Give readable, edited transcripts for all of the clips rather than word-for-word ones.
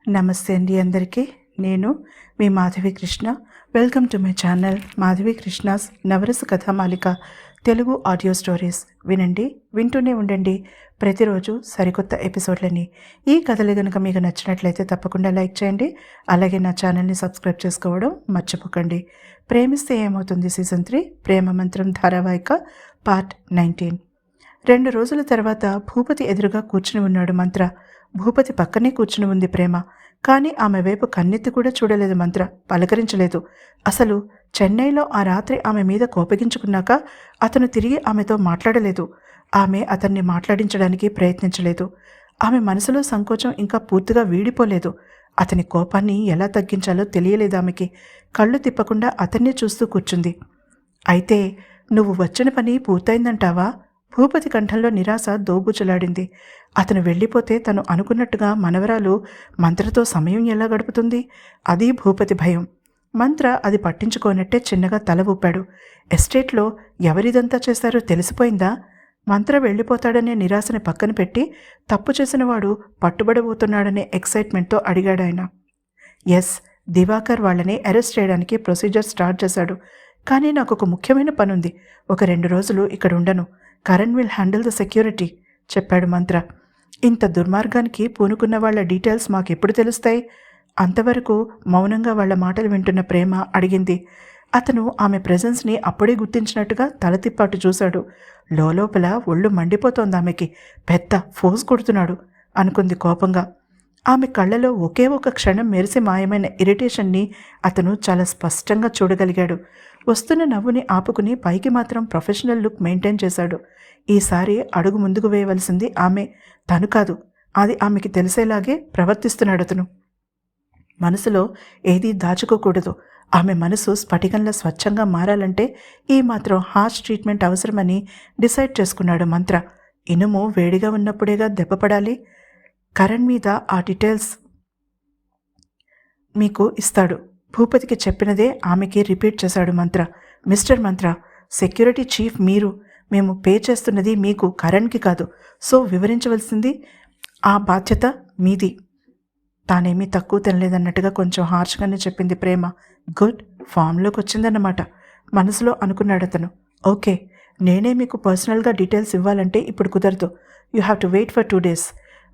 నమస్తే అండి అందరికీ. నేను మీ Madhavi Krishna. Welcome to my channel Madhavi Krishna's Navarasa Kathamalika Telugu audio stories. వినండి, వింటూనే ఉండండి ప్రతిరోజు సరికొత్త ఎపిసోడ్లని. ఈ కథలు కనుక మీకు నచ్చినట్లయితే తప్పకుండా లైక్ చేయండి. అలాగే నా ఛానల్ని సబ్స్క్రైబ్ చేసుకోవడం మర్చిపోకండి. ప్రేమిస్తే ఏమవుతుంది సీజన్ 3 ప్రేమ మంత్రం ధారావాహిక పార్ట్ 19. 2 రోజుల తర్వాత భూపతి ఎదురుగా కూర్చుని ఉన్నాడు మంత్ర. భూపతి పక్కనే కూర్చుని ఉంది ప్రేమ. కానీ ఆమె వైపు కన్నెత్తి కూడా చూడలేదు మంత్ర, పలకరించలేదు. అసలు చెన్నైలో ఆ రాత్రి ఆమె మీద కోపగించుకున్నాక అతను తిరిగి ఆమెతో మాట్లాడలేదు. ఆమె అతన్ని మాట్లాడించడానికి ప్రయత్నించలేదు. ఆమె మనసులో సంకోచం ఇంకా పూర్తిగా వీడిపోలేదు. అతని కోపాన్ని ఎలా తగ్గించాలో తెలియలేదు ఆమెకి. కళ్ళు తిప్పకుండా అతన్నే చూస్తూ కూర్చుంది. అయితే నువ్వు వచ్చిన పని పూర్తయిందంటావా? భూపతి కంఠంలో నిరాశ దోబూచులాడింది. అతను వెళ్ళిపోతే తను అనుకున్నట్టుగా మనవరాలు మంత్రతో సమయం ఎలా గడుపుతుంది? అది భూపతి భయం. మంత్ర అది పట్టించుకోనట్టే చిన్నగా తల ఊపాడు. ఎస్టేట్లో ఎవరిదంతా చేశారో తెలిసిపోయిందా? మంత్ర వెళ్ళిపోతాడనే నిరాశని పక్కన పెట్టి తప్పు చేసినవాడు పట్టుబడబోతున్నాడనే ఎక్సైట్మెంట్తో అడిగాడాయన. ఎస్, దివాకర్ వాళ్ళని అరెస్ట్ చేయడానికి ప్రొసీజర్ స్టార్ట్ చేశాడు. కానీ నాకు ఒక ముఖ్యమైన పనుంది. ఒక 2 రోజులు ఇక్కడ ఉండను. Karan will handle the security చెప్పాడు మంత్ర. ఇంత దుర్మార్గానికి పూనుకున్న వాళ్ళ డీటెయిల్స్ మాకెప్పుడు తెలుస్తాయి? అంతవరకు మౌనంగా వాళ్ళ మాటలు వింటున్న ప్రేమ అడిగింది. అతను ఆమె ప్రెజెన్స్ని అప్పుడే గుర్తించినట్టుగా తల తిప్పాటు చూశాడు. లోపల ఒళ్ళు మండిపోతోంది ఆమెకి. పెద్ద ఫోర్స్ కొడుతున్నాడు అనుకుంది కోపంగా. ఆమె కళ్ళలో ఒకే ఒక క్షణం మెరిసి మాయమైన ఇరిటేషన్ని అతను చాలా స్పష్టంగా చూడగలిగాడు. వస్తున్న నవ్వుని ఆపుకుని పైకి మాత్రం ప్రొఫెషనల్ లుక్ మెయింటైన్ చేశాడు. ఈసారి అడుగు ముందుకు వేయవలసింది ఆమె, తను కాదు. అది ఆమెకి తెలిసేలాగే ప్రవర్తిస్తున్నాడు అతను. మనసులో ఏదీ దాచుకోకూడదు. ఆమె మనసు స్ఫటికంలా స్వచ్ఛంగా మారాలంటే ఈ మాత్రం హార్ష్ ట్రీట్మెంట్ అవసరమని డిసైడ్ చేసుకున్నాడు మంత్ర. ఇనుము వేడిగా ఉన్నప్పుడేగా దెబ్బపడాలి. కరణ్ మీద ఆ డీటెయిల్స్ మీకు ఇస్తాడు. భూపతికి చెప్పినదే ఆమెకి రిపీట్ చేశాడు మంత్ర. మిస్టర్ మంత్ర, సెక్యూరిటీ చీఫ్ మీరు. మేము పే చేస్తున్నది మీకు, కరణ్కి కాదు. సో వివరించవలసింది ఆ బాధ్యత మీది. తానేమీ తక్కువ తినలేదన్నట్టుగా కొంచెం హార్ష్గానే చెప్పింది ప్రేమ. గుడ్, ఫామ్లోకి వచ్చిందన్నమాట మనసులో అనుకున్నాడు అతను. ఓకే, నేనే మీకు పర్సనల్గా డీటెయిల్స్ ఇవ్వాలంటే ఇప్పుడు కుదరదు. You have to wait for 2 days.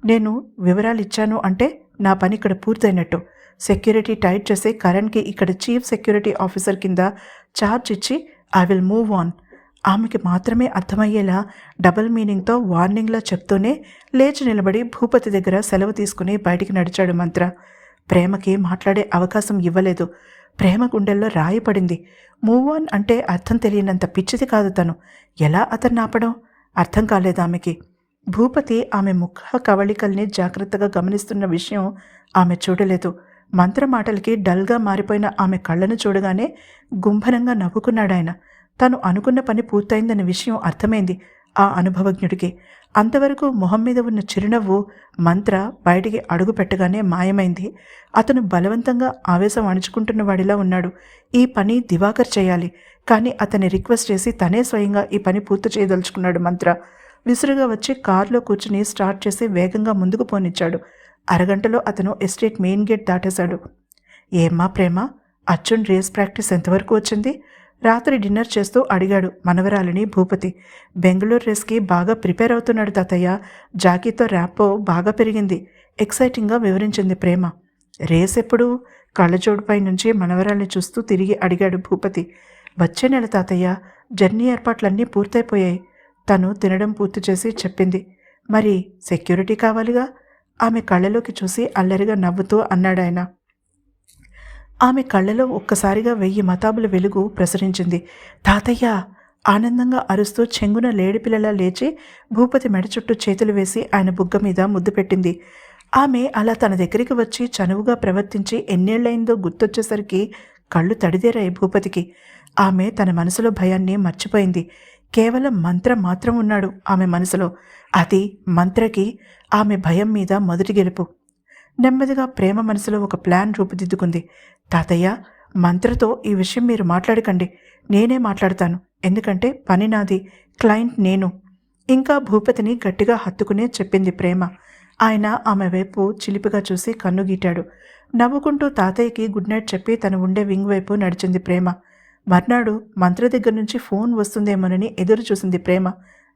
నేను వివరాలు ఇచ్చాను అంటే నా పని ఇక్కడ పూర్తయినట్టు. సెక్యూరిటీ టైట్ చేసి కరణ్కి ఇక్కడ చీఫ్ సెక్యూరిటీ ఆఫీసర్ కింద ఛార్జ్ ఇచ్చి ఐ విల్ మూవ్ ఆన్. ఆమెకి మాత్రమే అర్థమయ్యేలా డబుల్ మీనింగ్తో వార్నింగ్లా చెప్తూనే లేచి నిలబడి భూపతి దగ్గర సెలవు తీసుకుని బయటికి నడిచాడు మంత్ర. ప్రేమకి మాట్లాడే అవకాశం ఇవ్వలేదు. ప్రేమ గుండెల్లో రాయి పడింది. మూవ్ ఆన్ అంటే అర్థం తెలియనంత పిచ్చిది కాదు తను. ఎలా అతన్ని ఆపడం అర్థం కాలేదు ఆమెకి. భూపతి ఆమె ముఖ కవళికల్ని జాగ్రత్తగా గమనిస్తున్న విషయం ఆమె చూడలేదు. మంత్ర మాటలకి డల్గా మారిపోయిన ఆమె కళ్ళను చూడగానే గుంభనంగా నవ్వుకున్నాడాయన. తను అనుకున్న పని పూర్తయిందన్న విషయం అర్థమైంది ఆ అనుభవజ్ఞుడికి. అంతవరకు మొహం మీద ఉన్న చిరునవ్వు మంత్ర బయటికి అడుగు పెట్టగానే మాయమైంది. అతను బలవంతంగా ఆవేశం అణుచుకుంటున్న వాడిలా ఉన్నాడు. ఈ పని దివాకర్ చేయాలి, కానీ అతన్ని రిక్వెస్ట్ చేసి తనే స్వయంగా ఈ పని పూర్తి చేయదలుచుకున్నాడు మంత్ర. విసురుగా వచ్చి కారులో కూర్చుని స్టార్ట్ చేసి వేగంగా ముందుకు పోనిచ్చాడు. అరగంటలో అతను ఎస్టేట్ మెయిన్ గేట్ దాటేశాడు. ఏమ్మా ప్రేమ, అర్జున్ రేస్ ప్రాక్టీస్ ఎంతవరకు వచ్చింది? రాత్రి డిన్నర్ చేస్తూ అడిగాడు మనవరాలిని భూపతి. బెంగళూరు రేస్కి బాగా ప్రిపేర్ అవుతున్నాడు తాతయ్య. జాకీతో ర్యాపో బాగా పెరిగింది ఎక్సైటింగ్గా వివరించింది ప్రేమ. రేస్ ఎప్పుడు? కళ్ళజోడుపై నుంచి మనవరాల్ని చూస్తూ తిరిగి అడిగాడు భూపతి. వచ్చే నెల తాతయ్య. జర్నీ ఏర్పాట్లన్నీ పూర్తయిపోయాయి. తను తినడం పూర్తి చేసి చెప్పింది. మరి సెక్యూరిటీ కావాలిగా? ఆమె కళ్ళలోకి చూసి అల్లరిగా నవ్వుతూ అన్నాడాయన. ఆమె కళ్ళలో ఒక్కసారిగా 1000 మతాబుల వెలుగు ప్రసరించింది. తాతయ్య ఆనందంగా అరుస్తూ చెంగున లేడిపిల్లలా లేచి భూపతి మెడ చుట్టూ చేతులు వేసి ఆయన బుగ్గ మీద ముద్దు పెట్టింది. ఆమె అలా తన దగ్గరికి వచ్చి చనువుగా ప్రవర్తించి ఎన్నేళ్లైందో గుర్తొచ్చేసరికి కళ్ళు తడిదేరాయి భూపతికి. ఆమె తన మనసులో భయాన్ని మర్చిపోయింది. కేవలం మంత్ర మాత్రం ఉన్నాడు ఆమె మనసులో. అది మంత్రకి ఆమె భయం మీద మొదటి గెలుపు. నెమ్మదిగా ప్రేమ మనసులో ఒక ప్లాన్ రూపుదిద్దుకుంది. తాతయ్య, మంత్రతో ఈ విషయం మీరు మాట్లాడకండి, నేనే మాట్లాడతాను. ఎందుకంటే పని నాది, క్లయింట్ నేను. ఇంకా భూపతిని గట్టిగా హత్తుకునే చెప్పింది ప్రేమ. ఆయన ఆమె వైపు చిలిపిగా చూసి కన్ను గీటాడు. నవ్వుకుంటూ తాతయ్యకి గుడ్ నైట్ చెప్పి తను ఉండే వింగ్ వైపు నడిచింది ప్రేమ. మర్నాడు మంత్ర దగ్గర నుంచి ఫోన్ వస్తుందేమోనని ఎదురు చూసింది ప్రేమ.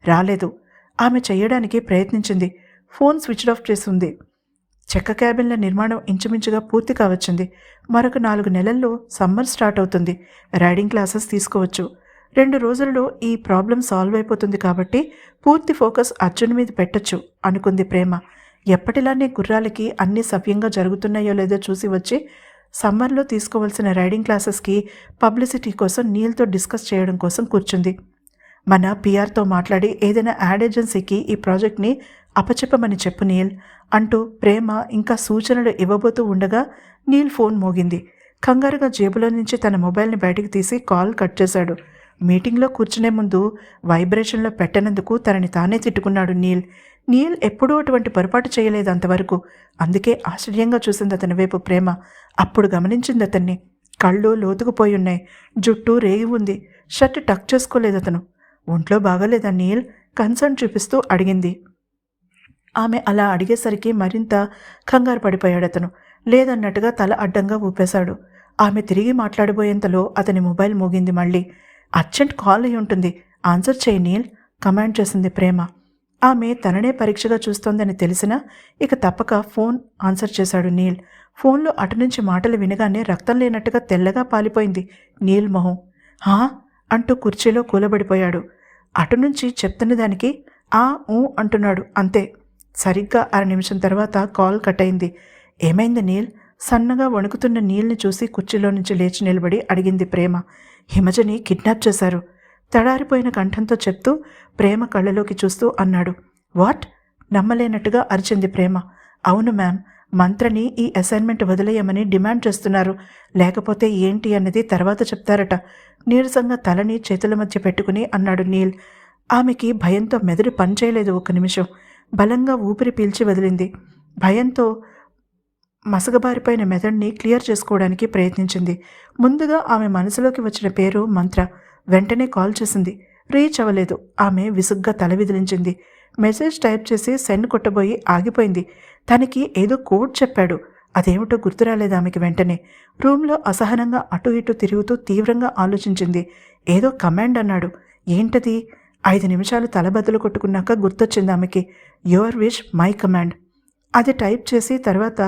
రాలేదు. ఆమె చెయ్యడానికి ప్రయత్నించింది. ఫోన్ స్విచ్ ఆఫ్ చేసింది. చెక్క క్యాబిన్ల నిర్మాణం ఇంచుమించుగా పూర్తి కావచ్చింది. మరొక 4 నెలల్లో సమ్మర్ స్టార్ట్ అవుతుంది. రైడింగ్ క్లాసెస్ తీసుకోవచ్చు. 2 రోజుల్లో ఈ ప్రాబ్లం సాల్వ్ అయిపోతుంది కాబట్టి పూర్తి ఫోకస్ అర్జున్ మీద పెట్టొచ్చు అనుకుంది ప్రేమ. ఎప్పటిలానే గుర్రాలకి అన్నీ సవ్యంగా జరుగుతున్నాయో లేదో చూసి వచ్చి సమ్మర్లో తీసుకోవాల్సిన రైడింగ్ క్లాసెస్కి పబ్లిసిటీ కోసం నీల్తో డిస్కస్ చేయడం కోసం కూర్చుంది. మన పిఆర్తో మాట్లాడి ఏదైనా యాడ్ ఏజెన్సీకి ఈ ప్రాజెక్ట్ని అపచెప్పమని చెప్పు నీల్ అంటూ ప్రేమ ఇంకా సూచనలు ఇవ్వబోతూ ఉండగా నీల్ ఫోన్ మోగింది. కంగారుగా జేబులో నుంచి తన మొబైల్ని బయటికి తీసి కాల్ కట్ చేశాడు. మీటింగ్లో కూర్చునే ముందు వైబ్రేషన్లో పెట్టనందుకు తనని తానే తిట్టుకున్నాడు నీల్. నీల్ ఎప్పుడూ అటువంటి పొరపాటు చేయలేదు అంతవరకు. అందుకే ఆశ్చర్యంగా చూసింది అతని వైపు ప్రేమ. అప్పుడు గమనించింది అతన్ని. కళ్ళు లోతుకుపోయి ఉన్నాయి. జుట్టు రేగి ఉంది. షర్ట్ టక్ చేసుకోలేదు అతను. ఒంట్లో బాగాలేదా నీల్? కన్సర్న్ చూపిస్తూ అడిగింది. ఆమె అలా అడిగేసరికి మరింత కంగారు పడిపోయాడు అతను. లేదన్నట్టుగా తల అడ్డంగా ఊపేశాడు. ఆమె తిరిగి మాట్లాడబోయేంతలో అతని మొబైల్ మోగింది మళ్ళీ. అర్జెంట్ కాల్ అయి ఉంటుంది, ఆన్సర్ చేయి నీల్ కమాండ్ చేసింది ప్రేమ. ఆమె తననే పరీక్షగా చూస్తోందని తెలిసినా ఇక తప్పక ఫోన్ ఆన్సర్ చేశాడు నీల్. ఫోన్లో అటు నుంచి మాటలు వినగానే రక్తం లేనట్టుగా తెల్లగా పాలిపోయింది నీల్ మొహం. హా అంటూ కుర్చీలో కూలబడిపోయాడు. అటు నుంచి చెప్తున్న దానికి ఆ ఊ అంటున్నాడు అంతే. సరిగ్గా 1/2 నిమిషం తర్వాత కాల్ కట్ అయింది. ఏమైంది నీల్? సన్నగా వణుకుతున్న నీల్ని చూసి కుర్చీలో నుంచి లేచి నిలబడి అడిగింది ప్రేమ. హిమజని కిడ్నాప్ చేశారు తడారిపోయిన కంఠంతో చెప్తూ ప్రేమ కళ్ళలోకి చూస్తూ అన్నాడు. వాట్? నమ్మలేనట్టుగా అరిచింది ప్రేమ. అవును మ్యామ్, మంత్రని ఈ అసైన్మెంట్ వదిలేయమని డిమాండ్ చేస్తున్నారు. లేకపోతే ఏంటి అన్నది తర్వాత చెప్తారట. నీరసంగా తలని చేతుల మధ్య పెట్టుకుని అన్నాడు నీల్. ఆమెకి భయంతో మెదడు పనిచేయలేదు. 1 నిమిషం బలంగా ఊపిరి పీల్చి వదిలింది. భయంతో మసగబారిపోయిన మెదడుని క్లియర్ చేసుకోవడానికి ప్రయత్నించింది. ముందుగా ఆమె మనసులోకి వచ్చిన పేరు మంత్ర. వెంటనే కాల్ చేసింది. రీచ్ అవ్వలేదు. ఆమె విసుగ్గా తల విదిలించింది. మెసేజ్ టైప్ చేసి సెండ్ కొట్టబోయి ఆగిపోయింది. తనకి ఏదో కోడ్ చెప్పాడు. అదేమిటో గుర్తురాలేదు ఆమెకి. వెంటనే రూమ్లో అసహనంగా అటు ఇటు తిరుగుతూ తీవ్రంగా ఆలోచించింది. ఏదో కమాండ్ అన్నాడు. ఏంటది? 5 నిమిషాలు తలబద్దలు కొట్టుకున్నాక గుర్తొచ్చింది ఆమెకి. Your wish my command. అది టైప్ చేసి తర్వాత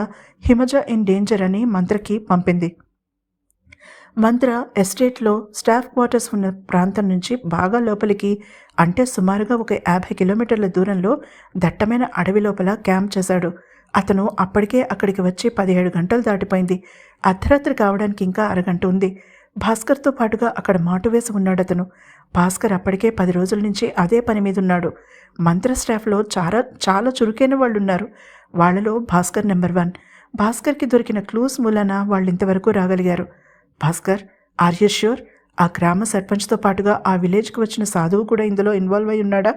హిమజ ఇన్ డేంజర్ అని మంత్రకి పంపింది. మంత్ర ఎస్టేట్లో స్టాఫ్ క్వార్టర్స్ ఉన్న ప్రాంతం నుంచి బాగా లోపలికి, అంటే సుమారుగా ఒక 50 కిలోమీటర్ల దూరంలో దట్టమైన అడవి లోపల క్యాంప్ చేశాడు. అతను అప్పటికే అక్కడికి వచ్చి 17 గంటలు దాటిపోయింది. అర్ధరాత్రి కావడానికి ఇంకా 1 గంట ఉంది. భాస్కర్తో పాటుగా అక్కడ మాటు వేసి ఉన్నాడు అతను. భాస్కర్ అప్పటికే 10 రోజుల నుంచి అదే పని మీద ఉన్నాడు. మంత్ర స్టాఫ్లో చాలా చురుకైన వాళ్ళు ఉన్నారు. వాళ్లలో భాస్కర్ నెంబర్ 1. భాస్కర్కి దొరికిన క్లూస్ మూలన వాళ్ళు ఇంతవరకు రాగలిగారు. Bhaskar, are you sure? ఆ గ్రామ సర్పంచ్తో పాటుగా ఆ విలేజ్కి వచ్చిన సాధువు కూడా ఇందులో ఇన్వాల్వ్ అయి ఉన్నాడా?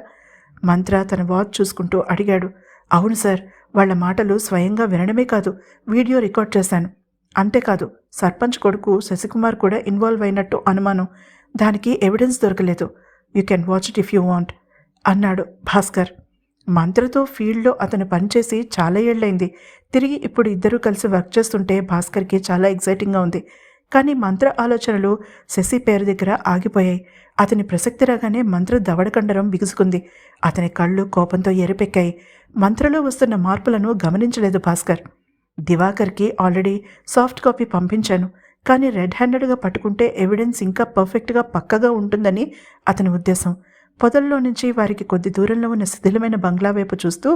మంత్ర తన వాచ్ చూసుకుంటూ అడిగాడు. అవును సార్, వాళ్ల మాటలు స్వయంగా వినడమే కాదు, వీడియో రికార్డ్ చేశాను. అంతేకాదు, సర్పంచ్ కొడుకు శశికుమార్ కూడా ఇన్వాల్వ్ అయినట్టు అనుమానం. దానికి ఎవిడెన్స్ దొరకలేదు. You can watch it if you want అన్నాడు భాస్కర్. మంత్రతో ఫీల్డ్లో అతను పనిచేసి చాలా ఏళ్లైంది. తిరిగి ఇప్పుడు ఇద్దరూ కలిసి వర్క్ చేస్తుంటే భాస్కర్కి చాలా ఎగ్జైటింగ్గా ఉంది. కానీ మంత్ర ఆలోచనలు శశి పేరు దగ్గర ఆగిపోయాయి. అతని ప్రసక్తి రాగానే మంత్ర దవడకండరం బిగుసుకుంది. అతని కళ్ళు కోపంతో ఎరిపెక్కాయి. మంత్రలో వస్తున్న మార్పులను గమనించలేదు భాస్కర్. దివాకర్కి ఆల్రెడీ సాఫ్ట్ కాపీ పంపించాను. కానీ రెడ్ హ్యాండెడ్గా పట్టుకుంటే ఎవిడెన్స్ ఇంకా పర్ఫెక్ట్గా పక్కగా ఉంటుందని అతని ఉద్దేశం. పొదల్లో నుంచి వారికి కొద్ది దూరంలో ఉన్న శిథిలమైన బంగ్లా వైపు చూస్తూ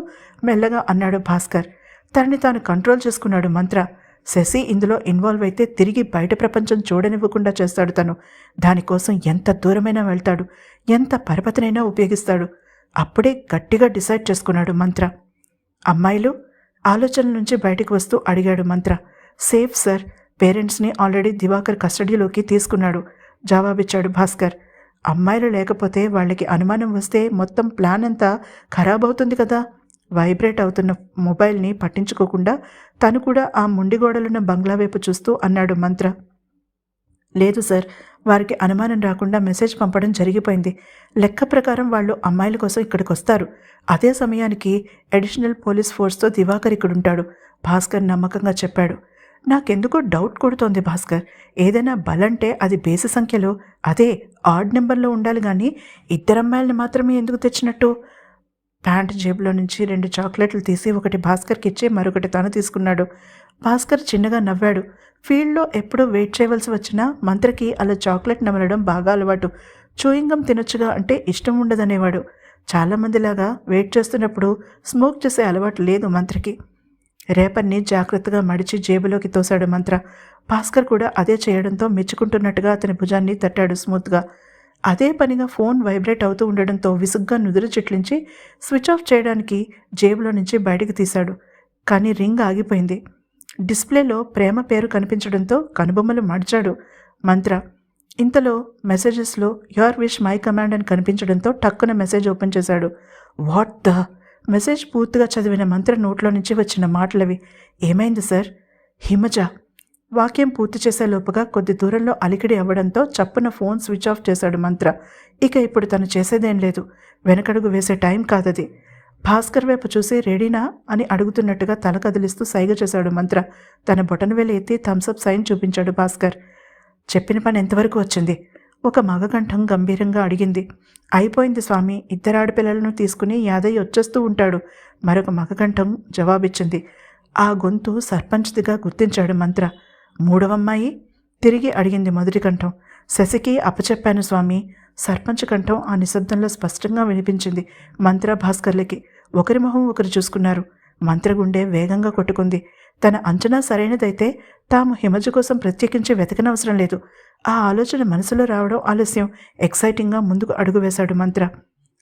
మెల్లగా అన్నాడు భాస్కర్. తనని తాను కంట్రోల్ చేసుకున్నాడు మంత్ర. శశి ఇందులో ఇన్వాల్వ్ అయితే తిరిగి బయట ప్రపంచం చూడనివ్వకుండా చేస్తాడు తను. దానికోసం ఎంత దూరమైనా వెళ్తాడు, ఎంత పరపతినైనా ఉపయోగిస్తాడు. అప్పుడే గట్టిగా డిసైడ్ చేసుకున్నాడు మంత్ర. అమ్మాయిలు ఆలోచనల నుంచి బయటకు వస్తూ అడిగాడు మంత్ర. సేఫ్ సార్, పేరెంట్స్ని ఆల్రెడీ దివాకర్ కస్టడీలోకి తీసుకున్నాడు జవాబిచ్చాడు భాస్కర్. అమ్మాయిలు లేకపోతే వాళ్ళకి అనుమానం వస్తే మొత్తం ప్లాన్ అంతా ఖరాబ్ అవుతుంది కదా. వైబ్రేట్ అవుతున్న మొబైల్ని పట్టించుకోకుండా తను కూడా ఆ ముండిగోడలున్న బంగ్లా వైపు చూస్తూ అన్నాడు మంత్ర. లేదు సార్, వారికి అనుమానం రాకుండా మెసేజ్ పంపడం జరిగిపోయింది. లెక్క ప్రకారం వాళ్ళు అమ్మాయిల కోసం ఇక్కడికి వస్తారు. అదే సమయానికి అడిషనల్ పోలీస్ ఫోర్స్తో దివాకర్ ఇక్కడుంటాడు. భాస్కర్ నమ్మకంగా చెప్పాడు. నాకెందుకో డౌట్ కొడుతోంది భాస్కర్. ఏదైనా బలంటే అది బేసి సంఖ్యలో, అదే ఆడ్ నెంబర్లో ఉండాలి కానీ ఇద్దరమ్మాయిల్ని మాత్రమే ఎందుకు తెచ్చినట్టు? ప్యాంట్ జేబులో నుంచి 2 చాక్లెట్లు తీసి ఒకటి భాస్కర్కి ఇచ్చి మరొకటి తను తీసుకున్నాడు. భాస్కర్ చిన్నగా నవ్వాడు. ఫీల్డ్లో ఎప్పుడూ వెయిట్ చేయవలసి వచ్చినా మంత్రకి అలా చాక్లెట్ నమలడం బాగా అలవాటు. చూయింగం తినొచ్చుగా అంటే ఇష్టం ఉండదనేవాడు. చాలామందిలాగా వెయిట్ చేస్తున్నప్పుడు స్మోక్ చేసే అలవాటు లేదు మంత్రకి. రేపన్ని జాగ్రత్తగా మడిచి జేబులోకి తోశాడు మంత్ర. భాస్కర్ కూడా అదే చేయడంతో మెచ్చుకుంటున్నట్టుగా అతని భుజాన్ని తట్టాడు స్మూత్గా. అదే పనిగా ఫోన్ వైబ్రేట్ అవుతూ ఉండడంతో విసుగ్గా నుదురు చిట్లించి స్విచ్ ఆఫ్ చేయడానికి జేబులో నుంచి బయటికి తీశాడు. కానీ రింగ్ ఆగిపోయింది. డిస్ప్లేలో ప్రేమ పేరు కనిపించడంతో కనుబొమ్మలు మడిచాడు మంత్ర. ఇంతలో మెసేజెస్లో యువర్ విష్ మై కమాండ్ అని కనిపించడంతో టక్కున మెసేజ్ ఓపెన్ చేశాడు. What the? మెసేజ్ పూర్తిగా చదివిన మంత్ర నోట్లో నుంచి వచ్చిన మాటలవి. ఏమైంది సార్? హిమజ. వాక్యం పూర్తి చేసేలోపుగా కొద్ది దూరంలో అలికిడి అవ్వడంతో చప్పున ఫోన్ స్విచ్ ఆఫ్ చేశాడు మంత్ర. ఇక ఇప్పుడు తను చేసేదేం లేదు. వెనకడుగు వేసే టైం కాదది. భాస్కర్ వైపు చూసి రెడీనా అని అడుగుతున్నట్టుగా తల కదిలిస్తూ సైగ చేశాడు మంత్ర. తన బొటనవేలు ఎత్తి థమ్సప్ సైన్ చూపించాడు భాస్కర్. చెప్పిన పని ఎంతవరకు వచ్చింది? ఒక మగకంఠం గంభీరంగా అడిగింది. అయిపోయింది స్వామి, 2 ఆడపిల్లలను తీసుకుని యాదయ్య వచ్చేస్తూ ఉంటాడు. మరొక మగకంఠం జవాబిచ్చింది. ఆ గొంతు సర్పంచ్దిగా గుర్తించాడు మంత్ర. 3వ అమ్మాయి? తిరిగి అడిగింది మొదటి కంఠం. శశికి అప్పచెప్పాను స్వామి. సర్పంచ్ కంఠం ఆ నిశ్శబ్దంలో స్పష్టంగా వినిపించింది మంత్ర భాస్కర్లకి. ఒకరి మొహం ఒకరు చూసుకున్నారు. మంత్ర గుండె వేగంగా కొట్టుకుంది. తన అంచనా సరైనదైతే తాము హిమజ కోసం ప్రత్యేకించి వెతకనవసరం లేదు. ఆ ఆలోచన మనసులో రావడం ఆలస్యం. ఎక్సైటింగ్గా ముందుకు అడుగు వేశాడు మంత్ర.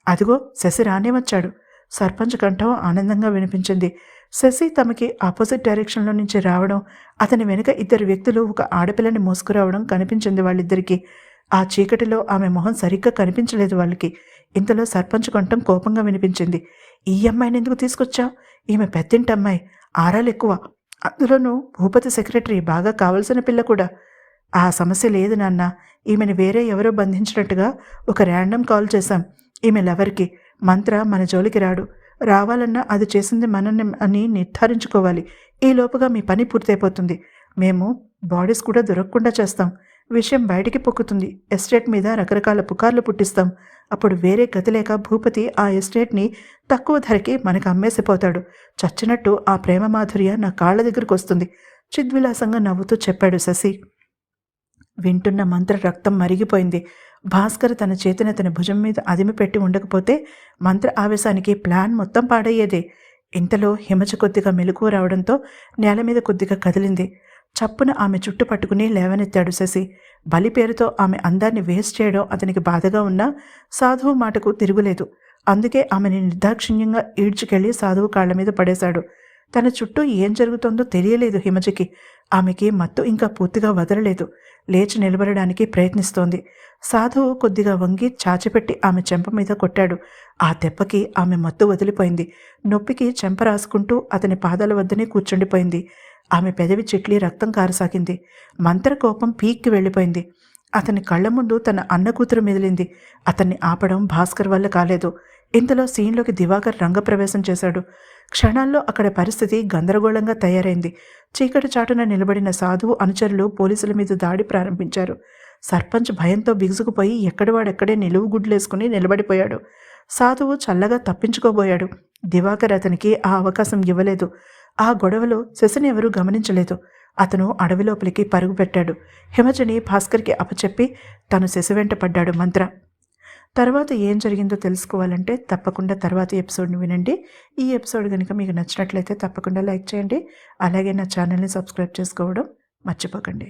అదిగో శశి రానే వచ్చాడు. సర్పంచ్ కంఠం ఆనందంగా వినిపించింది. శశి తమకి ఆపోజిట్ డైరెక్షన్లో నుంచి రావడం, అతని వెనుక 2 వ్యక్తులు ఒక ఆడపిల్లని మోసుకురావడం కనిపించింది వాళ్ళిద్దరికీ. ఆ చీకటిలో ఆమె మొహం సరిగ్గా కనిపించలేదు వాళ్ళకి. ఇంతలో సర్పంచ్ కంఠం కోపంగా వినిపించింది. ఈ అమ్మాయిని ఎందుకు తీసుకొచ్చావు? ఈమె పెద్దింటి అమ్మాయి, ఆరాలు ఎక్కువ. అందులోనూ భూపతి సెక్రటరీ, బాగా కావలసిన పిల్ల కూడా. ఆ సమస్య లేదు నాన్న. ఈమెను వేరే ఎవరో బంధించినట్టుగా ఒక ర్యాండమ్ కాల్ చేశాం. ఈమె లవర్కి. మంత్ర మన జోలికి రాడు. రావాలన్నా అది చేసింది మనల్ని అని నిర్ధారించుకోవాలి. ఈ లోపుగా మీ పని పూర్తయిపోతుంది. మేము బాడీస్ కూడా దొరకకుండా చేస్తాం. విషయం బయటికి పొక్కుతుంది. ఎస్టేట్ మీద రకరకాల పుకార్లు పుట్టిస్తాం. అప్పుడు వేరే గతి లేక భూపతి ఆ ఎస్టేట్ని తక్కువ ధరకి మనకు అమ్మేసిపోతాడు. చచ్చినట్టు ఆ ప్రేమ మాధుర్య నా కాళ్ళ దగ్గరకు వస్తుంది. చిద్విలాసంగా నవ్వుతూ చెప్పాడు శశి. వింటున్న మంత్ర రక్తం మరిగిపోయింది. భాస్కర్ తన చేతిని తన భుజం మీద అదిమి పెట్టి ఉండకపోతే మంత్ర ఆవేశానికి ప్లాన్ మొత్తం పాడయ్యేదే. ఇంతలో హిమజ కొద్దిగా మెలకువ రావడంతో నేల మీద కొద్దిగా కదిలింది. చప్పున ఆమె చుట్టు పట్టుకుని లేవనెత్తాడు శశి. బలి పేరుతో ఆమె అందాన్ని వేస్ట్ చేయడం అతనికి బాధగా ఉన్నా సాధువు మాటకు తిరుగులేదు. అందుకే ఆమెని నిర్దాక్షిణ్యంగా ఈడ్చుకెళ్లి సాధువు కాళ్ల మీద పడేశాడు. తన చుట్టూ ఏం జరుగుతుందో తెలియలేదు హిమజకి. ఆమెకి మత్తు ఇంకా పూర్తిగా వదలలేదు. లేచి నిలబడడానికి ప్రయత్నిస్తోంది. సాధువు కొద్దిగా వంగి చాచిపెట్టి ఆమె చెంప మీద కొట్టాడు. ఆ దెబ్బకి ఆమె మత్తు వదిలిపోయింది. నొప్పికి చెంప రాసుకుంటూ అతని పాదాల వద్దనే కూర్చుండిపోయింది. ఆమె పెదవి చిట్లి రక్తం కారసాగింది. మంత్ర కోపం పీక్కి వెళ్ళిపోయింది. అతని కళ్ల ముందు తన అన్న కూతురు మెదిలింది. అతన్ని ఆపడం భాస్కర్ వల్ల కాలేదు. ఇంతలో సీన్లోకి దివాకర్ రంగప్రవేశం చేశాడు. క్షణాల్లో అక్కడ పరిస్థితి గందరగోళంగా తయారైంది. చీకటి చాటున నిలబడిన సాధువు అనుచరులు పోలీసుల మీద దాడి ప్రారంభించారు. సర్పంచ్ భయంతో బిగుసుకుపోయి ఎక్కడివాడెక్కడే నిలువుగుడ్లేసుకుని నిలబడిపోయాడు. సాధువు చల్లగా తప్పించుకోబోయాడు. దివాకర్ అతనికి ఆ అవకాశం ఇవ్వలేదు. ఆ గొడవలో శశిని ఎవరూ గమనించలేదు. అతను అడవిలోపలికి పరుగు పెట్టాడు. హిమజని భాస్కర్కి అప్పచెప్పి తను శశి వెంట పడ్డాడు మంత్ర. తర్వాత ఏం జరిగిందో తెలుసుకోవాలంటే తప్పకుండా తర్వాత ఎపిసోడ్ని వినండి. ఈ ఎపిసోడ్ కనుక మీకు నచ్చినట్లయితే తప్పకుండా లైక్ చేయండి. అలాగే నా ఛానల్ని సబ్స్క్రైబ్ చేసుకోవడం మర్చిపోకండి.